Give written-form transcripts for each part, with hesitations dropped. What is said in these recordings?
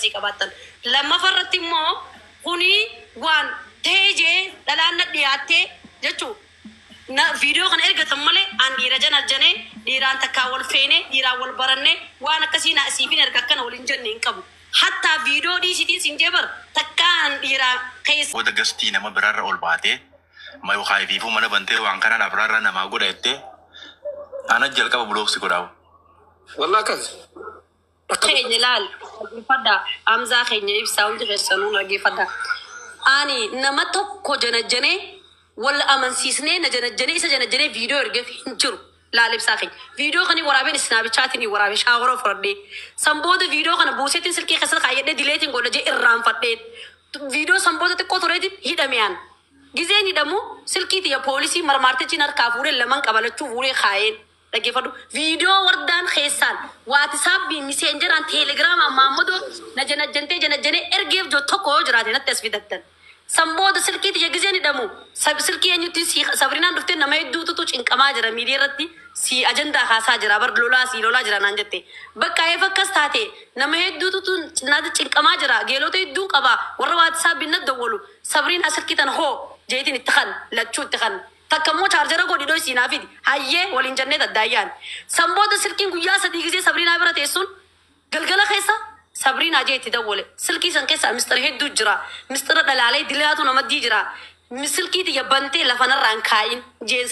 akkasii qabaatan lammafarratti immoo kuni waan teejee dhalaanna dhiyaattee jechuu na video kan ergatan malee aan dhiira janajjane dhiiraan takkaa wal feene dhiiraan wal baranne waan akkasii na asiifin erga akkana waliin jenne hin qabu hatta video dhiisitiin sin jebar takkaan dhiiraa keessa wada gastii nama biraarra ol baatee mayu khayfiifu mana bantee waan kana abraarra nama godhatte ana jalqaba blogsi godhaawu wallahi kas keenya laal fadda amza keenya ibsaa hundi keessanuu nagee ani nama tokko janajjane wal amansiisnee na janajjane isa janajjane video ergeef hin jiru laal ibsaa keenya video kani waraabeen snapchatiin waraabe shaawara fudhadhee sambooda video kana buuseetiin silkii keessatti kaayyadhee dileetiin godha jee irraanfadhee video sambooda xiqqoo tureetiin hidhameyaan gizeen hidhamu silkiiti ya poolisii marmaartichiin harkaa fuudhee laman qabalachuu fuudhee kaayeen dhaggeeffadhu video wardaan keessaan waatisaapbii miseenjeraan teelegiraama maammadoo na janajjane ergeef jo tokko yoo jiraate natti as fidattan sambooda silkiiti ya gizeen hidhamu silkii eenyutti sabrinaan dhuftee nama hedduutu cinqamaa jira miidiyaa irratti si ajandaa haasaa jira bar lolaa jira naan jette bakka eef akkas taate nama hedduutu naata cinqamaa jira geelota hedduu qaba warra waatisaapbii na dawwalu sabrinaa silkiitan hoo jeetiin itti kan lachuu itti kan takkammoo chaarjara godhi dhoy siinaafidi hayyee waliin jennee daddaayyaan sambooda silkiin guyyaa 3 gisee sabrinaa bira teessuun galgala keessa sabrinaa jee itti dawwale silkii san keessa mistira hedduu jira mistira dhalaalee dilaatu namadii jira misilkiiti ya bantee lafanarraan kaayin jeen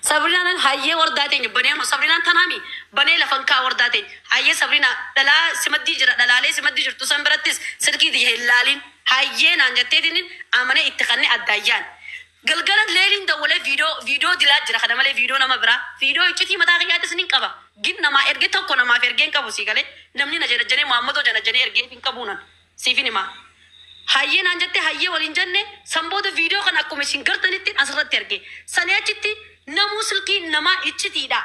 sabrinaan hayyee wardaa teenya baneeno sabrinaan tanaami banee lafan kaa wardaa teenya hayyee sabrinaa dhalaa simaddii jira dhalaalee simaddii jirtu san birattis silkiiti ya hillaaliin hayyee naan jetteetinin amane itti kanne addaayyaan galgala leelin dawwale video dilaa jira kana malee video nama bira video iccitii mataa kiyyaatti sinin qaba gin nama erge tokko namaaf ergeen qabu si galee namni na janajjane Muhammadoo janajjane ergeen hin qabuunan siifin hima hayyee naan jette hayyee waliin jenne sambooda video kan akkuma isin gartanitti asirratti erge sanii achitti namuu silkii namaa iccitiidha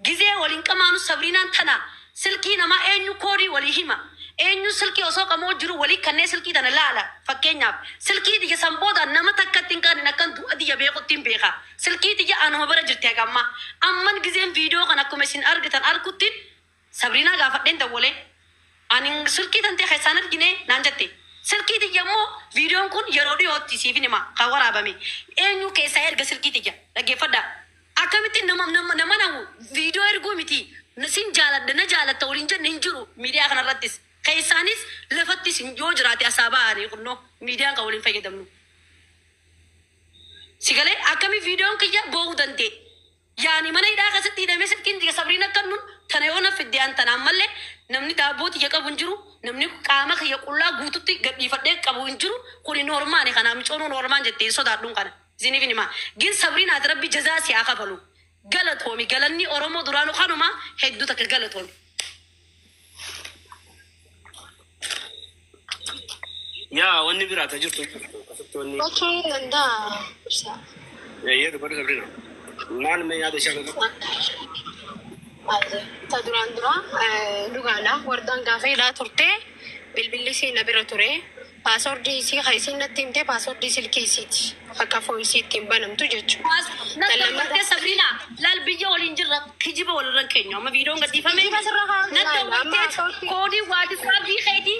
gizee waliin qamaanu sabrinaan tana silkii namaa eenyu koodii walii hima eenyu silkii osoo qamoo jiru walii kannee silkii tana laala fakkeenyaaf silkii tiyya sambooda nama takkatti hin qaanin akkan du'a tiyya beekuttiin beeka silkii tiyya anuma bira jirti hagamma amman gizeen video kan akkuma isin argitan arkuttiin sabrinaa gaafadheen dawwalee ani silkii tantee keessaan argine naan jette silkii tiyya immoo videoon kun yeroo dhiyootti siifin hima kan waraabame eenyu keessaa erga silkii tiyya dhaggeeffadha akkamitti nama namu video erguu miti sin jaaladha na jaalatta waliin jenne hin jiru miidiyaa kanarrattis keessaanis lafattis yoo jiraate asaabaa ani kunno miidiyaan kan waliin fayyadamnu sigalee akkami videoon kiyya boo'uu dandee yaani mana hidhaa keessatti hidhamee silkiin tiyya sabriin akka nun tana yoo na fiddeen tanaan mallee namni daabboo tiyya qabu hin jiru namni qaama kiyya qullaa guututti gadhiifadhee qabu hin jiru kuni noormaani kanaa micoonuu noormaan jettee sodaadhuun kana isiniif hima gin sabriin ati rabbi jazaa si haa kafalu galatoomi galanni oromoo duraanu kanuma hedduu takka galatoomi. ya wanni birata jirtu wani okay nanda ya da bari sabrina mal me ya da shaka ta durandura lugala wardan gafeela turte bilbilisi nabira ture password si khaysinna timte password silki siti fakka foisi timbanam tu jechu nalamte sabrina lal biyo walin jirra kijiba wal rankenya ma video ngadifame nalamte kodi whatsapp bi khaydi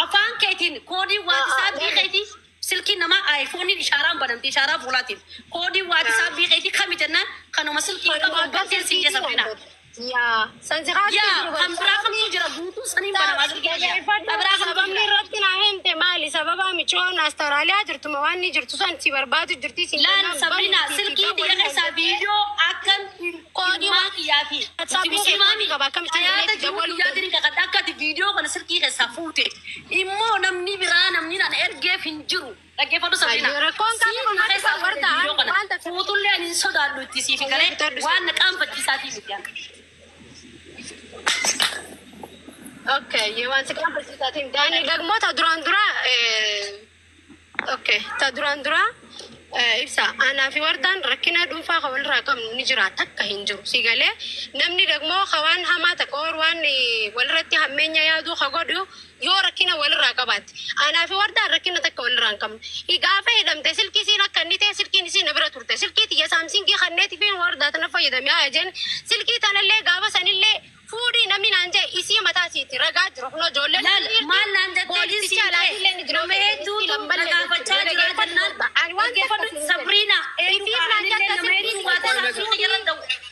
afaan keetiin koodii waatisaabii keetii silkii nama iPhone ishaaraan banamti ishaaraa fuulaatiin koodii waatisaabii keetii kami jennaan kanuma silkii qabu bakkee sinjee sabrina yaa sanjiraati hambiraa kamtu jira guutuu saniin banamaa silkii abraa sababni irratti naa himte maali sababa michoon Austraaliyaa jirtu ma waan ni jirtu san si barbaadu jirti si laal sabrina silkii diya keessaa viidiyoo akkan koodii maakiyaafi sabbiisimaami qaba akkamitti ayaata jiru yaadini kakadha akkati viidiyoo kana silkii keessaa fuute immoo namni biraa namni naan ergeef hin jiru dhaggeeffadhu sabrina rakkoon kan keessaa warta fuutullee ani sodaadhu itti siifi galee waan na qaanfachiisaatii miti okay you want to come for that dani dagmo ta durandura okay ta durandura ibsa ana fi wardan rakina dhuunfaa ka wal raqam ni jira takka hin jiru sigale namni dagmo khawaan hamata qoor waan wal ratti hammeenya yaadu khagodu yoo rakina wal raqabat ana fi wardan rakina takka wal raqam igaafa hidamte silki sin akkanite silki sin bira turte silki tiya samsung ki khanneti fi warda tan fayyadam ya ajen silki tanalle gaaba sanille fuudi namni nanje isi mata siti raga jiro no jolle mal nanje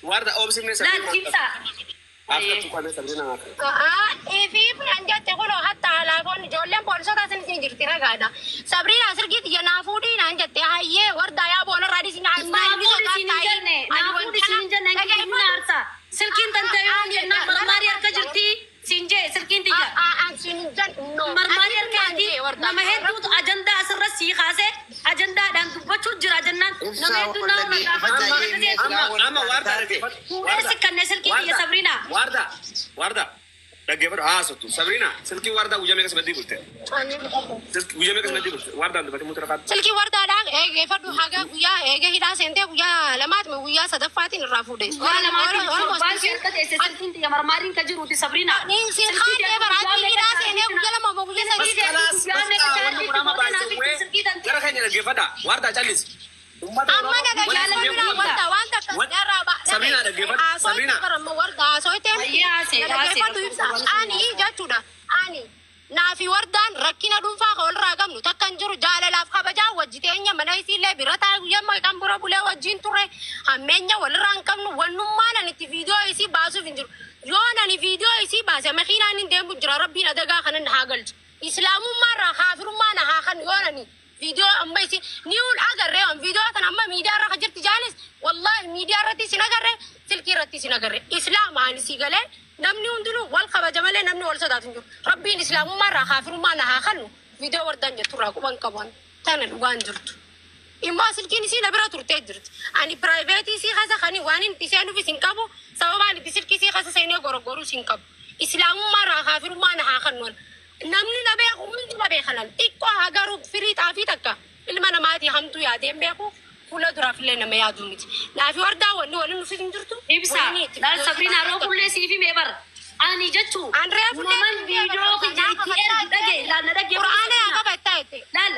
warda obsi me لا Sabrina. تمسح After tu kame Sabrina ngaka. في بلانجات تقولوا حتى على كون جولين بولسات أصلا سنجرتي رجعنا سابرينا سرقت ينافودي نانجت هاي وردا يا بونا رادي سنا نافودي سنجنة نافودي نارسا سلكين تنتهي مرماري أركا جرتي سنجة سلكين تيجا مرماري أركا دي نما هدو أجندة أسر رسي خاصة أجندة دان بچو جرا جنان نما هدو Ama warda dhaggeeffadhu. Warda kan silkii ya Sabrina. Warda dhaggeeffadhu haasoftu. Sabrina silkii warda guyyaa meeqa simadii bulte? Guyyaa meeqa simadii bulte? Wardaan dubbate mutu rafaatu. سلكي وردا داغ ايه فدو حاجه ويا ايه هدا سنتي ويا لمات ويا صدفاتي الرافودي ولا ما باش أنت سلكين يا مرمارين كجرو دي سابرينا. نين سي خان ايه براتي هدا سنتي ويا لما بقول سلكي Gara keenya dhaggeeffadha. Warda callis. Ummata amma daga jalan mina warda wanta kasara ba Sabrina dhaggeeffadhu. Sabrina. Sabrina warda soite ani jachuda ani naafi wardaan rakkina dhuunfaa ol raagamnu takkan jiru jaalalaaf kabajaa wajjiteenya mana isiillee birataa guyyaa kan bura bulee wajjin turre hammeenya walirraa hin qabnu wannummaan ani itti viidiyoo isii baasuuf hin jiru yoon ani viidiyoo isii baase makiinaan hin deemu jira rabbiin adagaa kanan haa galchu islaamummaa irraa kaafirummaa na haa kan yoon ani فيديو أما يصير نيون أجرّه أم فيديو أنا أما ميديا راه جرت جالس والله ميديا رتي سنجرّه سلكي رتي سنجرّه إسلام عن سيجله نمني وندلو والخبر جماله نمني والصدات نجور ربي الإسلام ما راه خافر ما نها خلو فيديو وردان جتورا كمان كمان تانل وان جرت إما سلكي نسي نبرة ترتي جرت أني برايفاتي سي خاصة خاني وانين تسيانو في سينكابو سواء أني تسلكي سي خاصة سيني غورو سينكاب إسلام ما راه خافر ما نها خلو namni na beeku hundi na beekanan xiqqoo hagaru firii xaafii takka ilma namaati hamtuu yaadeen beeku fuula duraaf illee nama yaaduu miti naafi wardaa wanni waliin nufi hin jirtu ibsa laal Sabrina roo kullee siifi mee bar ani jechu Andrea fuullee naman viidiyoo kijirti dhage laal na dhage quraana yaa qaba itti laal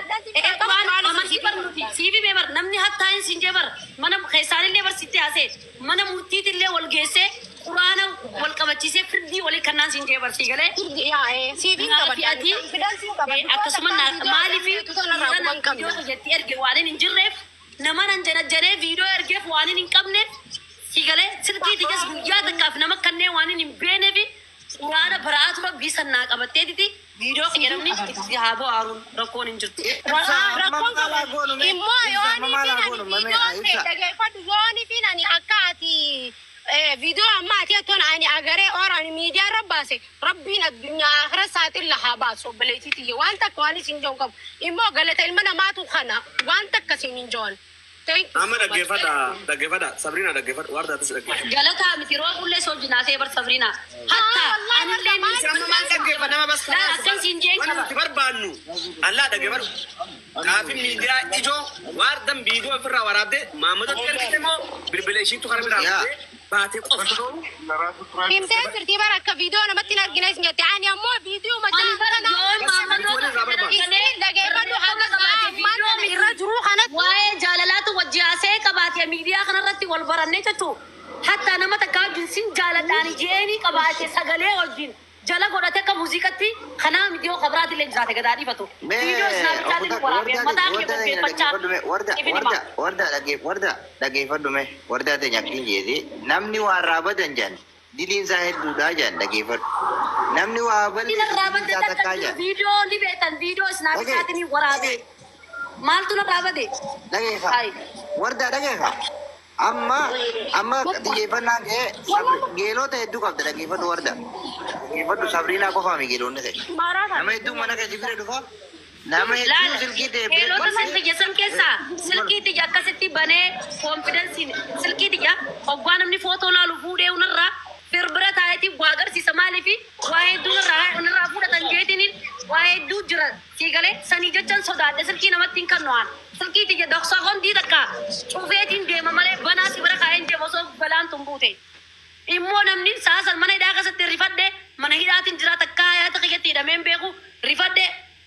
waan amantii barnuti siifi mee bar namni hattaa hin sinjee bar mana keessaalillee bar sitti haasee mana murtiitillee wal geessee quraana wal qabachiisee firdii walii kannaan sinjee bar siigalee siifi qaba akkasuma maaliif viidiyoo jetti erge waan hin jirreef nama nan janajjanee viidiyoo ergeef waan hin qabneef siigalee silkii tijas guyyaa takkaaf nama kanneen waan hin beeneefi quraana baraatu rabbii sannaa qabattee titi viidiyoo fayyadamni itti haa bo'aaruun rakkoon hin jirtu. rakkoon qabu immoo yoonii dhageeffadhu yoonii fi ani akka ati فيديو أما تيتون أني أجري أوراني ميديا رباسي ربنا الدنيا آخر ساعات إلا هباسو بليتي تيجي وانت كواني سنجون كم إما قالت المنا ما تخنا وانت كسين جون Amma dhaggeeffadha. Sabrina dhaggeeffadha. Warda tis dhaggeeffadha. Galata miti roo kullee soo jinaasee bar Sabrina. Hatta anillee Nama dhaggeeffadha. Nama bas laal akkan sinjeen Wanti qaba. nuti barbaannu Allah dhaggeeffadhu. Kaafi miidiyaa ijoo wardan viidiyoo ofirraa waraabdee Maammadatti ergite moo bilbila ishiitu kana biraa baatee qofaa Himtee jirti bara akka viidiyoo namatti hin argine isin jette ani ammoo viidiyoo Ani bara yoon maammadoo isin dhageeffadhu haga irra jiruu kanatti waa'ee jaalalaatu wajjihaasee qabaatee miidiyaa kanarratti wal barannee jechuun hatta nama takka jinsin jaaladhaan ijeenii qabaatee sagalee wajjin jala godhate akka muuziqatti kanaa miidiyoo kabiraati illee jiraate gadaa dhiifatu. Viidiyoo isnaabitaatiin waraabee mataa kee qopheeffachaa. Warda dhaggeeffadhu mee warda ta'e nyakkiin jeeti namni waa raabatan jan diliin isaa hedduudha jan dhaggeeffadhu namni waa Inni narraa badda takka viidiyoo ni beektan viidiyoo isnaabitaatiin waraabee maaltu narraa bade? dhageeffa warda dhageeffa amma xiyyeeffannaa kee geelota hedduu qabda dhaggeeffadhu warda dhaggeeffadhu Sabriinaa qofaami geelonni ta'e nama hedduu mana kee jibire dhufa nama hedduu silkii ta'e Keelota san fayyadaman keessaa silkii tiyya akkasitti banee koonfidensiin silkii tiyya hoggaa namni footoo laalu fuudhee unarraa firbira taayetiin waa agarsiisa maaliifi waa hedduu unarraa fudhatan jeetiniin waa hedduu jira siigalee sanii jechan sodaadhe silkii namatti hin kanno'an silkii tiyya dhoksaa hondii takka cufeetiin deema malee banaa si bira kaa'een deema osoo balaan tumbuute. Immoo namni saasan mana hidhaa keessatti rifadhe mana hidhaatiin jira takka hayaata kiyyatti hidhameen beeku rifadhe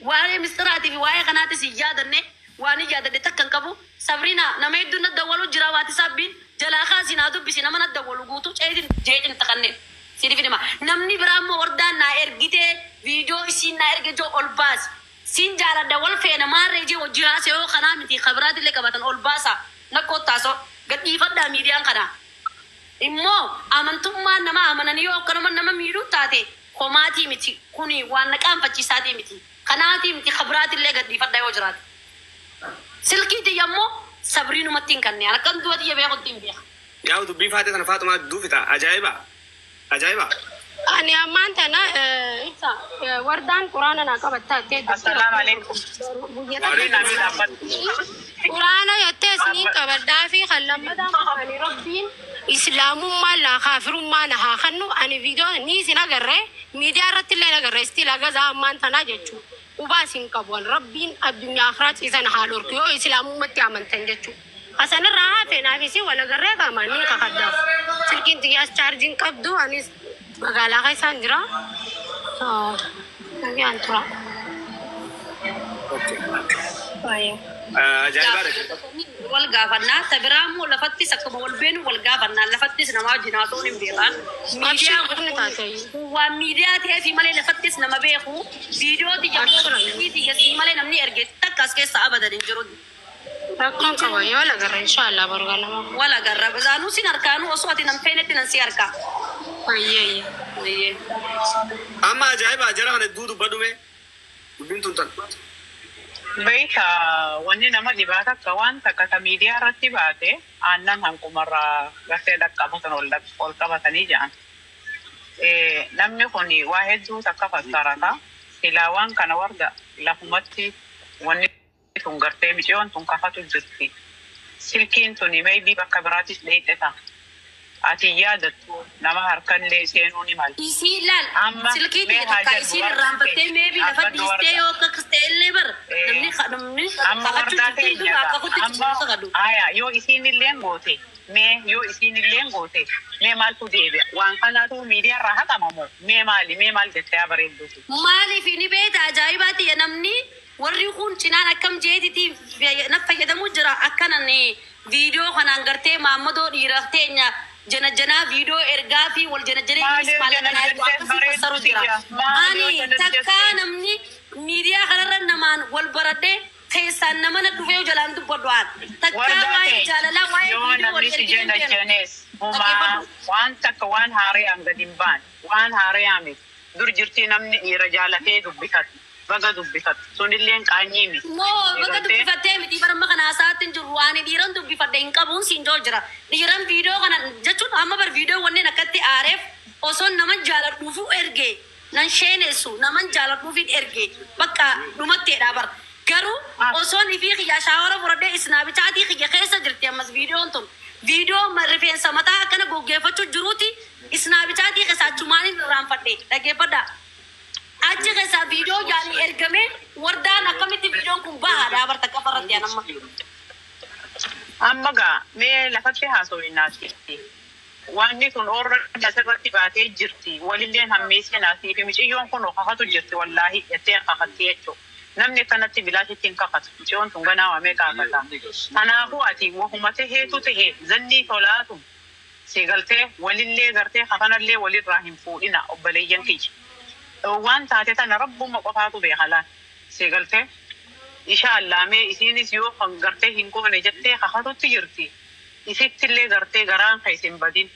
waa'ee mistiraatiif waa'ee kanaatis hin yaadanne waan hin yaadadhe takka hin qabu. Sabrina nama hedduu na dawwalu jira waati sabbiin jalaa kaasii naa dubbisi nama na dawwalu guutuu jeetin taqanne. Sidiif dhima namni biraa immoo wardaan naa ergitee viidiyoo isiin naa erge joo ol baasi. Siin jaaladha wal feena maarree jee wajji haasee yoo kanaa miti kabiraatillee qabatan ol baasa nakkoottaaso gadhiifadhaa miidiyaan kana. Immoo amantummaan nama amananii yoo akkanuma nama miidhuu taate homaatii miti kuni waan naqaanfachiisaatii miti. Kanaatii miti kabiraatillee gadhiifadhaa yoo jiraate. Silkiiti yammoo sabriinumatti hin kanneen akkan duwwati yabee qotti hin beeka. Yaa dubbii faatee sana faatumaa duufita ajaa'iba ajaa'iba. Ani ammaan tana ibsa wardaan quraana naa qabattaa jettee. Assalaamu alaikum. Quraana jettee isiniin qabadhaa fi kan lammataan qabanii rabbiin islaamummaan laa kaafirummaan haa kannu ani viidiyoo ni isin agarree miidiyaa irratti illee agarree istiil agazaa ammaan tanaa jechuudha. Ubaa isin qabu rabbiin addunyaa akhiraa ciisan haa dhorku yoo islaamummatti amantan jechuudha. Asanirraa hafe naafisi wal agarree qaamaan ni kakaddaaf. Silkiin xiyyaas chaarjiin qabdu anis magaalaa keessaan jira. Nagaan tura. Ajaa'iba. Wal gaafannaa tabiraamoo lafattis akkuma wal beenu wal gaafannaa lafattis nama wajjin haasa'uun hin beekan. Waan miidiyaa ta'ee fi malee lafattis nama beeku viidiyooti jammuu malee namni erge takka as keessa abadan hin jiru. Rakkoon qaba yoo wal agarra inshaallah barga nama. Wal agarra bazaanuu sin harkaanuu osoo ati nam feenetti nan si harkaa. Ayyee. Amma ajaa'iba jara kana dubbadhume dubbiin tun tan. Beeka wanni nama dhibaata akka waan takka miidiyaa irratti baate aannan hanqumarraa gartee dhaqqabatan ol qabatanii jedhan. Namni kun waa hedduu takka fassarata. Silaa waan kana warga lafumatti wanni tun gartee miceeyoon tun kafatu jirti. Silkiin tun maybii bakka biraatis dheedheta. Ati yaadattu nama harkallee seenuu ni mala. Isii laal silkiiti takka isiin irraanfattee meebii lafa dhiistee yoo akka ta'ellee bara namni amma wardaa ta'e yoo isiinillee goote mee maaltu deebi'a waan kanaatu miidiyaa irraa haqamamoo mee maal jettee bareedduuti. Maaliif ni beeta ajaa'ibaati namni warri kun cinaan akkam jeetitii na fayyadamuu jira akkanan viidiyoo kanaan gartee maammadoo dhiira teenya janaa viidiyoo ergaa fi wal janajjanee fassaruu jira. Ani takka namni miidiyaa kanarra namaan wal baradhee keessaan nama na dhufee jalaan dubbadhu'aan. Takka waa'ee jaalalaa waa'ee viidiyoo wal janajjanees. Waan takka waan haaree gadi baan waan haaree dur jirtii namni dhiira jaalatee dubbifatu. Baga dubbifatu sunilleen qaanyii miti. Baga dubbifattee miti barma kana haasaatti hin jiru waan dhiiran dubbifadhe hin qabuun siin joo jira. Dhiiran viidiyoo kana jechuun amma bar viidiyoo wanneen akkatti aareef osoo naman jaaladhuufu ergee nan sheenessu naman jaaladhuufin ergee bakka dhumatteedha bar. Garuu osoo ifii xiyyaa shaawara furadhee isnaabitaatii xiyya keessa jirti ammas viidiyoon tun. Viidiyoo rifeensa mataa akkana goggeeffachuu jiruuti isnaabitaatii keessaachumaan hin irraanfadhe dhaggeeffadhaa. Achi keessa viidiyoo yaani ergame wardaan akkamitti viidiyoon kun bahaadha barta qabarratti anamma. Amma gaa mee lafatti haasawinnaati. Wanni kun orra asirratti baatee jirti. Walilleen hammeessinaati fi miciyyoon kun kakatu jirti wallaahi jettee kakatti jechuudha. Namni kanatti bilaashitti hin kakatu. Miciyyoon tun ganaa waamee kaafata. Kanaafuu ati wahumatee heetu tahee zannii tolaatu si galtee walillee gartee kafanallee walirraa hin fuudhina obboleeyyan kiyya. Waan taate tana rabbuma qofaatu beekalaan si galtee inshaallah mee isiinis yoo kan gartee hin goone jettee kakatutti jirti isittillee gartee garaan ka isin badin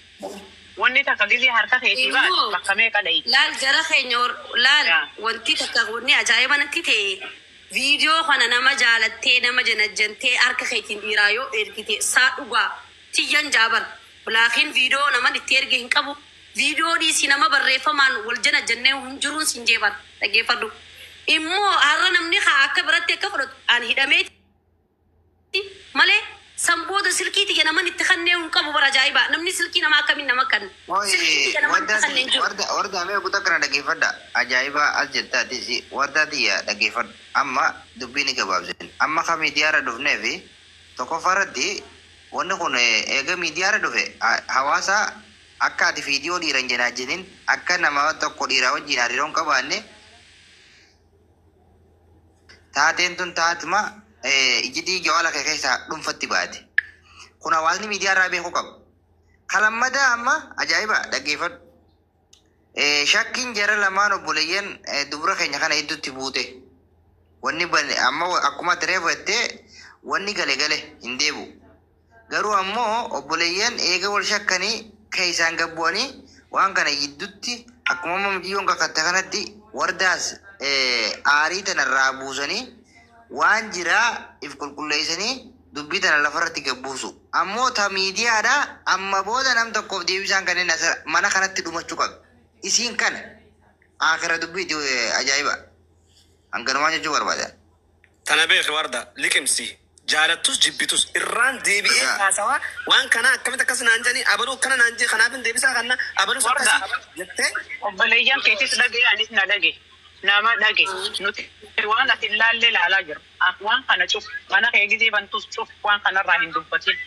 wanni takka gizii harka keetii baate bakka meeqa dhayi. Laal jara keenya laal wanti takka wanni ajaa'iba natti ta'e viidiyoo kana nama jaalattee nama janajjantee harka keetiin dhiiraa yoo ergite saa dhugaa tiyyan jaabar laakiin viidiyoo naman itti erge hin qabu. Viidiyoo dhiisii nama barreeffamaan wal janajjannee hin jiruun siin jeebar dhaggeeffadhu. Immoo har'a namni akka biratti akka fudhatu ani hidhameeti malee sanboota silkiiti ya naman itti kanneen hin qabu bara ajaa'iba namni silkii nama akkamiin nama kan. Warda mee kutaa kana dhaggeeffadha ajaa'iba as jettaatis warda tiyya dhaggeeffadhu amma dubbiin ni gabaabsin amma ka miidiyaarra dhufnee fi tokkoffaarratti wanni kun eega miidiyaarra dhufe hawaasa akka ati viidiyoo dhiiran jenaa jenin akka nama tokko dhiiraa wajjin hariiroon qabaanne taateen tun taatuma ijji jawala kee keessaa dhuunfatti baate. Kun hawaasni miidiyaa irraa beekuu qaba. Kalammadaa amma ajaa'iba dhaggeeffadhu. Shakkiin jara lamaan obboleeyyan dubra keenya kana hedduutti buute. Wanni amma akkuma tireef jettee wanni gale hin deebu. garuu ammoo obboleeyyan eega wal shakkanii keessaan gabbu'anii waan kana gidduutti akkuma mamdiyoon kakatta kanatti wardaas aarii tanarraa buusanii waan jiraa if qulqulleessanii dubbii tana lafarratti gabbuusu. Ammoo ta miidiyaadha amma booda nam tokkoof deebisaan kanneen mana kanatti dhumachuu qabu. Isiin kana akira dubbiiti ajaa'iba. Hanganumaa jechuu barbaada. Tana beek warda liqimsi jaalattus jibbitus irraan deebi'ee haasawaa waan kana akkamitti akkas naan jedhanii abaluu akkana naan jedhe kanaaf hin deebisaa kanna abaluu akkasii jettee obboleeyyan keetis dhagee anis na dhage nama dhage nuti waan ati ilaallee ilaalaa jiru waan kana cuf mana kee gizee bantus cuf waan kanarraa hin dubbatin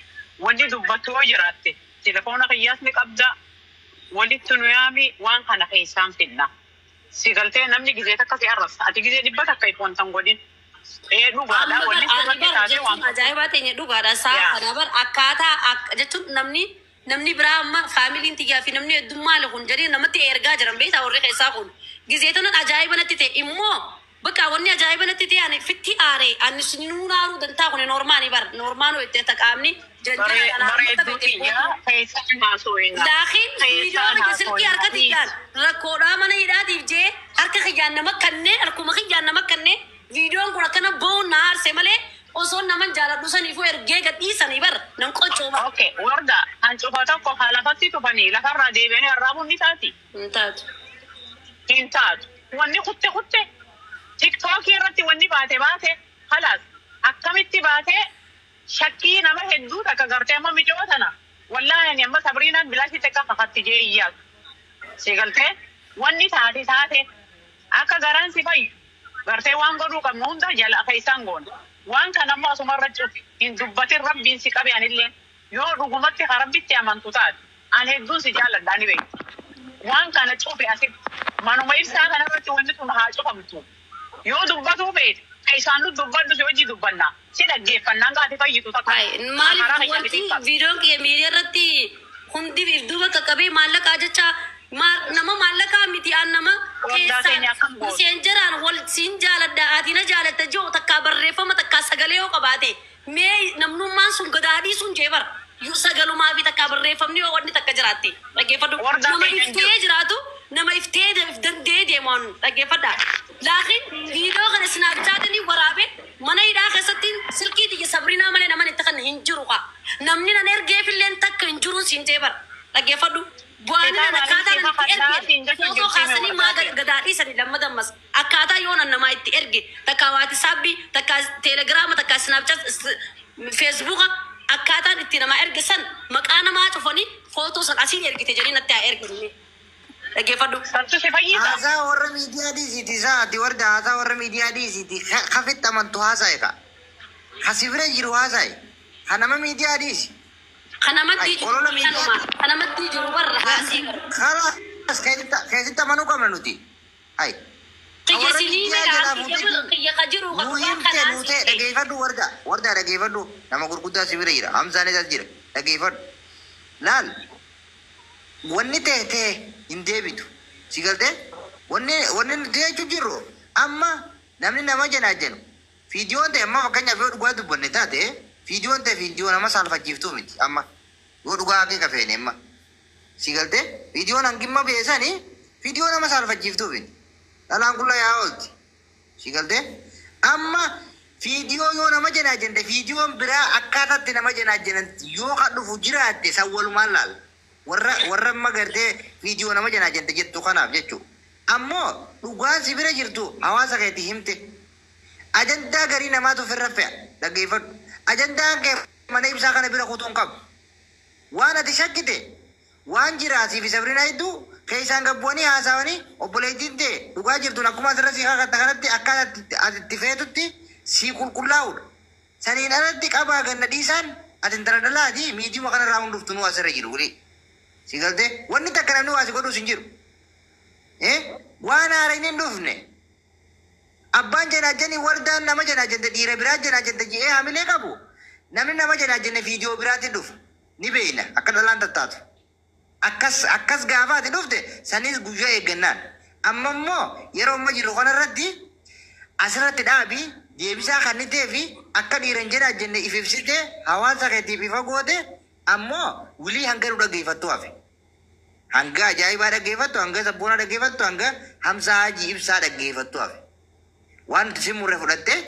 wanti dubbattu yoo jiraatte telefoona kiyyaas ni qabda walitti nu yaami waan kana keessaan finna si galtee namni gizee takka si arrabsa ati gizee dhibba takka if wantan godhin dhugaadha wanni sirratti taatee waan ajaa'ibaa ta'e dhugaadha saa kana bar akkaataa jechuun namni biraa amma faamiliin tiyyaa fi namni heddummaa kun jedhee namatti ergaa jiran beektaa warri keessaa kun gizee tanan ajaa'iba natti ta'e immoo bakka wanni ajaa'iba natti ta'e ani fitti aaree ani sinuu naaruu dantaa kun normaanii bar normaanuu itti taqaamni laakiin viidiyoon silkii harka tiyyaan rakkoodhaa mana hidhaatiif jee harka kiyyaan nama kannee harkuma kiyyaan nama kannee viidiyoon kun akkana bo'uun na aarse malee osoo naman jaaladhu saniifuu ergee gadhiisanii bar nan qochooma. Okay, warda an cufa tokko lafatti tufanii lafarraa deebi'anii arraabuun ni taati. Hin taatu. Hin taatu. Wanni kutte tiktookii irratti wanni baate halaas akkamitti baate shakkii nama hedduu takka gartee amma mijoo tana wallaahi ani amma sabriinaan bilaashii takka fakatti jee iyyaa si galtee wanni taate akka garaan si fayyu gartee waan godhuu qabnu hunda jala keessaan goona. Waan kana ammoo asumarra cufi hin dubbatin rabbiin si qabe anillee yoo dhugumatti rabbitti amantu taate ani hedduun si jaalladha ani beekti. Waan kana cufi asitti manuma ibsaa kanarratti wanni kun haa cufamtu yoo dubbatuu beekte isaan nu dubbaddu si hojii dubbannaa si dhaggeeffannaan gaati fayyitu takka. Maaliif wanti viidiyoon kiyya miidiyaa irratti hundi duuba qaqqabee maallaqaa jecha nama maallaqaa miti aan nama keessaan jiraan wal siin jaaladha atina jaalatta jiru takkaa barreeffama takkaa sagalee yoo qabaate mee namnummaan sun gadaadhii sun jeebar sagalumaa fi takkaa barreeffamni yoo wanni takka jiraatte dhaggeeffadhu nama iftee jiraatu nama iftee dandee deemuun dhaggeeffadha. Laakiin viidiyoo kana sinaapchaatanii waraabe mana hidhaa keessatti silkii tiyya sabriinaa malee naman itti kan hin jiru qa namni nan ergeefilleen takka hin jiruun siin jeebar dhaggeeffadhu. Bu'aanii akkaataa footoo kaasanii maa gadaadhii sadi lammadammas akkaataa yoo namaa itti erge takka waatisaapbii takka teelegiraama takka sinaapchaat feesbuuka akkaataan itti namaa erge san maqaa namaa cufanii footoo san asiin ergite jedhanii natti haa erginu. Dhaggeeffadhu. Haasaa warra miidiyaa dhiisiiti isaati warda haasaa warra miidiyaa dhiisiiti kafitti amantu haasa'e ka kasibira jiru haasa'e ka nama miidiyaa dhiisi. Kanamatti jiru warra haasii. Kalas keessatti amanuu qabna nuti. Hai. Dhaggeeffadhu warda dhaggeeffadhu nama gurguddaa sibira jira hamsaan isas jira dhaggeeffadhu laal wanni ta'e hin deebitu si galtee wanni nuti jechuu jirru amma namni nama janaajanu viidiyoon ta'e amma fakkeenyaaf yoo dhugaa dubbanne taate viidiyoon ta'e viidiyoo nama saalfachiiftuu miti amma yoo dhugaa akka kafeene amma si galtee viidiyoon hangimma beesanii viidiyoo nama saalfachiiftuu miti dhalaan kulla yaa oolti si galtee amma viidiyoo yoo nama janaajante viidiyoon biraa akkaataatti nama janaajan yoo kan dhufu jiraatte san walumaan laal warra amma gartee viidiyoo nama janaajante jettu kanaaf jechuu ammoo dhugaan si bira jirtu hawaasa keetti himte ajandaa garii namaatu ofirra fe'a dhaggeeffadhu ajandaan kee mana ibsaa kana bira kutuun qabu waan ati shakkite waan jiraasii fi sabrina hedduu keessaan gabbu'anii haasawanii obboleettiin ta'e dhugaa jirtuun akkuma asirra si kakkatta kanatti akka ati itti feetutti si qulqullaa'udha saniin alatti qabaa ganna dhiisaan ati intala dhalaati miidiyuma kanarraa hunduftu nu asirra jiru guli si galtee wanni takka namni waa si godhuus hin jiru waan haara hin dhufne abbaan janaajanii wardaan nama janaajante dhiira biraa janaajante ji'ee hamilee qabu namni nama janaajenne viidiyoo biraatti dhufu ni beeyna akka dhalaan tattaatu akkas gaafaati dhufte sanis guyyaa eeggannaan amma immoo yeroo amma jiru kanarratti asirratti dhaabii deebisaa kan ni ta'e fi akka dhiiran jedhaa jenne if ibsite hawaasa keetiif ifa goote ammoo wilii hanga nu dhaggeeffattu hafe. Hanga ajaa'ibaa dhaggeeffattu, hanga sabboonaa dhaggeeffattu, hanga hamsaa hajii ibsaa dhaggeeffattu hafe. Waan simurre fudhatte